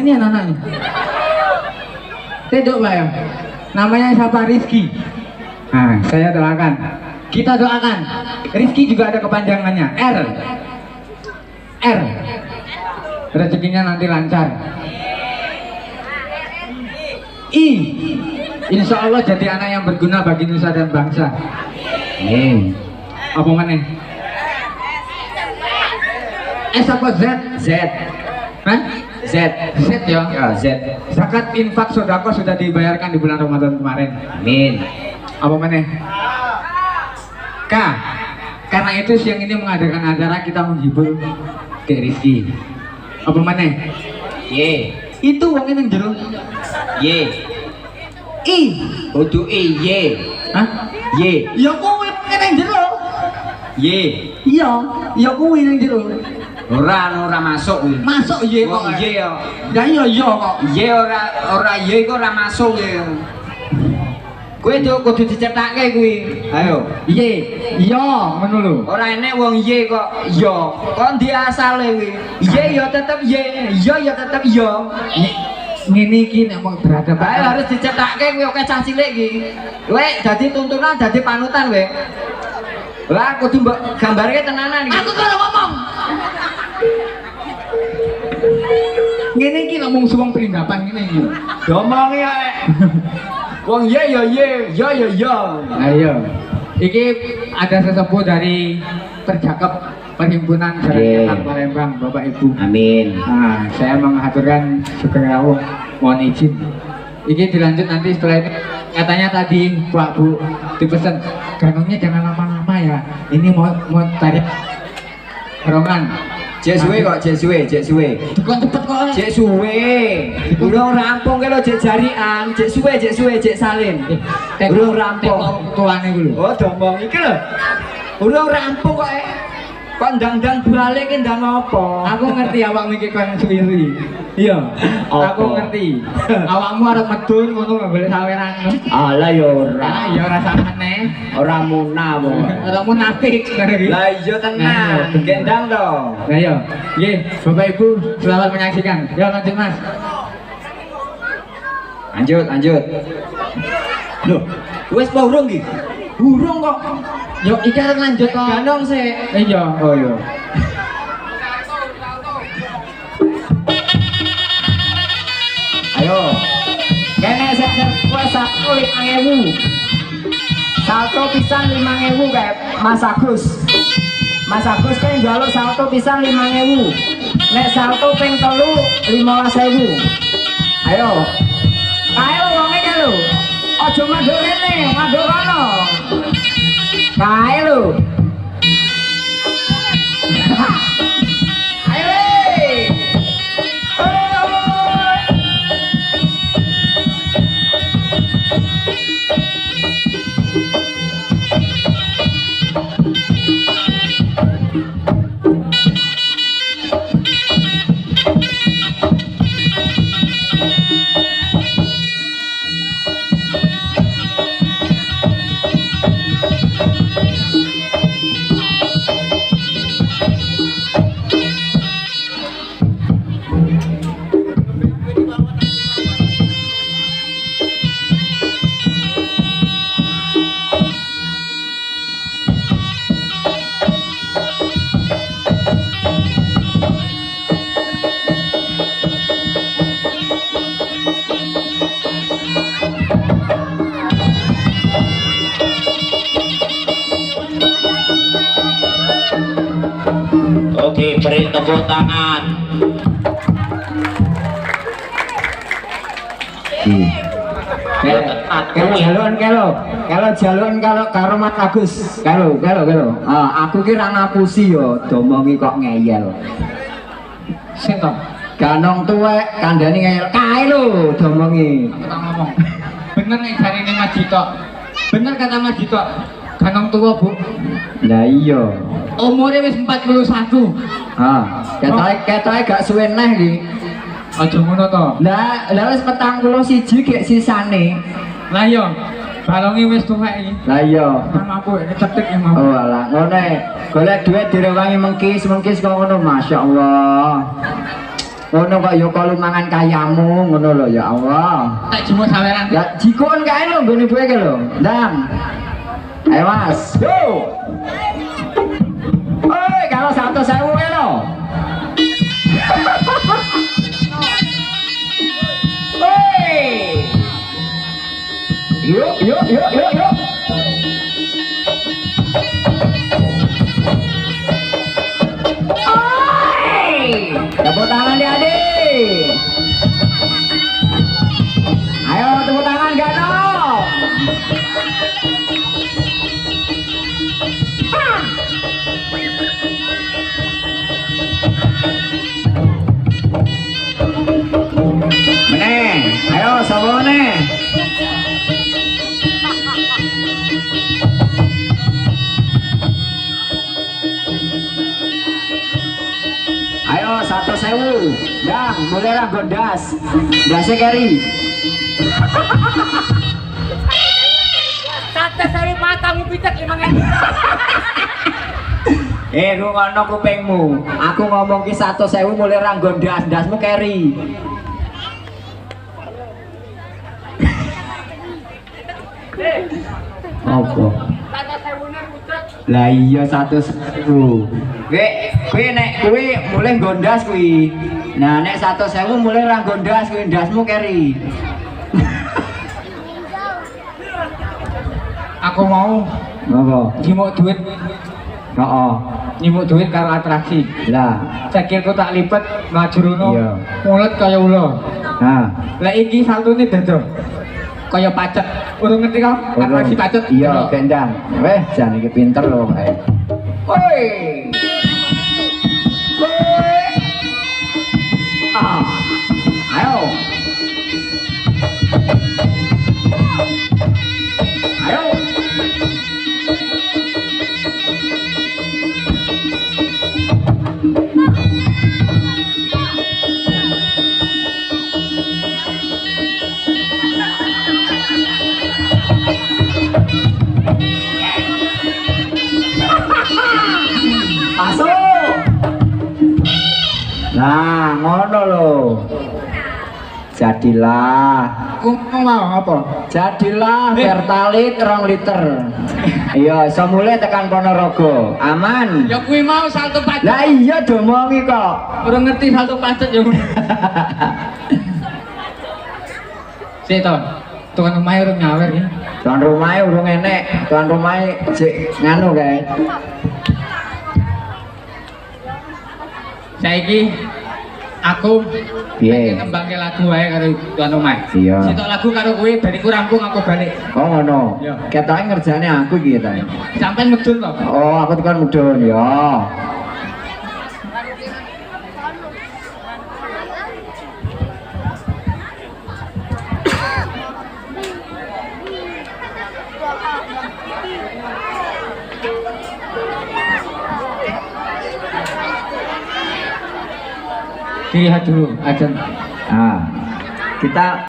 ini anak-anaknya. Tedok Pak ya. Namanya siapa? Rizky. Nah, saya doakan. Kita doakan. Rizky juga ada kepanjangannya. R. R. Rezekinya nanti lancar. I. Insya Allah jadi anak yang berguna bagi nusa dan bangsa. Apa mana? S apa Z? Z. Hah? Z. Z ya? Ya, Z. Zakat infak sodako sudah dibayarkan di bulan Ramadan kemarin. Amin. Apa mana? K. Karena itu siang ini mengadakan acara kita menghibur ke Rizky. Apa mana? Y. Itu uangnya yang jeruk. Y. I. Kudu I. Y. Hah? Y. Ya kowe yang jeruk. Y. Iya, ya kowe yang jeruk. Ora masuk kuwi. Masuk Y kok. Wong Y ya. Ya iya kok. Y ora Y kok ora masuk ya. Kowe kudu dicethakke kuwi. Ayo. Y. Iya, ngono lho. Ora enek wong Y kok yo. Kok ndi asale kuwi? Y ya tetep Y, yo ya tetep yo. Ngene iki nek mau beradab Bae harus dicethakke kuwi oke cah cilik iki. Kowe dadi tuntunan, dadi panutan kowe. Lah kudu mbok gambarke tenanan iki. Aku kok ngomong. Ngene iki ngomong suwung perindapan ngene iki. Domongi ae. Wong Y ya Y, yo ya yo. Ayo. Iki ada sesepuh dari Percakap Perhimpunan Jalan Palembang, Bapak Ibu. Amin. Nah, saya mengaturkan segera mohon izin. Iki dilanjut nanti setelah ini. Katanya tadi Pak Bu dipesan gandongnya jangan lama-lama ya. Ini mau tarik gerongan. Cek suwe kok, cek suwe. Tukang cepet kok. Cek suwe. Urung rampung ke lo cek jarian, cek suwe, cek salin. Urung rampung. Tuane iku lho. Oh, domong iki lho. Urung rampung kok kok ndang-ndang balik ki ndang apa? Aku ngerti awakmu iki kon suwi-suwi. Iya. Aku ngerti. Awakmu arep medun ngono gak boleh saweran. Alah ya ora. Ah, ya ora samene. Ora munah wong. Ora munafik ngono iki. Lah iya tenan, gendang to. Nah ya, nggih, Bapak Ibu selamat menyaksikan. Ya lanjut Mas. Lanjut. Loh, wis apa urung iki? Burung kok. Yo iki arep lanjut kok. Ganong sik. Iya. Oh iya. Ayo. Kene sek kowe satu 5.000. Salto pisan 5.000 kayak Mas Agus. Mas Agus kan njaluk salto pisan 5.000. Nek salto ping 3 15.000. Ayo. Ayo wonge kan lho. Aja manduk rene, manduk kono. Kae lho. Ayo. Oke, beri tepuk tangan. Kalau jaluan kalau karo Mas Agus, kalau. Aku kira ngapusi yo, domongi kok ngeyel. Sing to. Ganong tuwek kandhani ngeyel kae lho domongi. Aku tak ngomong. Bener nih jarine Mas Dito. Bener kata Mas Dito. Ganong tua, Bu. Lah iya. Umurnya wis 41. Ketoke gak suwe neh iki. Aja ngono to. Lah wis 41 gek sisane. Lah iya. Balonge wis tuwek iki. Lah iya. Mampu cetek ya mau. Oh alah, ngono golek duit direwangi mengkis kok ngono, masyaallah. Ngono kok ya kalau mangan kayamu ngono lho ya Allah. Tak jumuk saweran. Ya jikon kae lho nggone kowe iki lho. Ndang. Ayo Mas. Go. Oi, kalau 100.000 kae lho. Oi. Yuk, yuk, yuk, yuk, yuk. Tepuk tangan di adik. Ayo tepuk tangan Gano. Meneh, ayo sabone. Ayo 100.000. Dang, mulai lah godas. Dasnya carry. 100.000 matamu pitek 5.000. Rungono kupingmu. Aku ngomong ki 100.000 mulai ra gondas, dasmu carry. Apa? 100.000 nek pitek. Lah iya 100.000. Kowe nek kowe mulai gondas kuwi. Nah nek 100.000 mulai ra gondas kuwi ndasmu carry. Aku mau Apa? nyimuk duit, Heeh. nyimuk duit karo atraksi. Lah, Cekilku tak lipet maju rono. Iya. Mulut kaya ula. nah. Lah iki saltune dado. Kaya pacet. Urung ngerti kok atraksi pacet? Iya, gendang. Weh, jan iki pinter lho kae. Woi. Woi. Ah. Ayo. Ayo. Masuk. Nah, ngono lho. Jadilah. Aku mau apa? Jadilah Pertalite 2 liter. Iya, iso mulai tekan Ponorogo. Aman. Ya kuwi mau salto pacet. Lah iya domongi kok. Urung ngerti salto pacet ya. Sik to. Tuan rumah urung nyawer ya. Tuan rumahnya urung enek. Tuan rumahnya jek nganu kae. Saiki aku Piye? ngembangke lagu wae karo tuan rumah. Iya. Sitok lagu karo kuwi bariku rampung aku balik. Oh ngono. Iya. Ketoke ngerjane aku iki ta. Sampai medun to. Oh, aku tekan mudun ya. Dilihat dulu aja. Nah, kita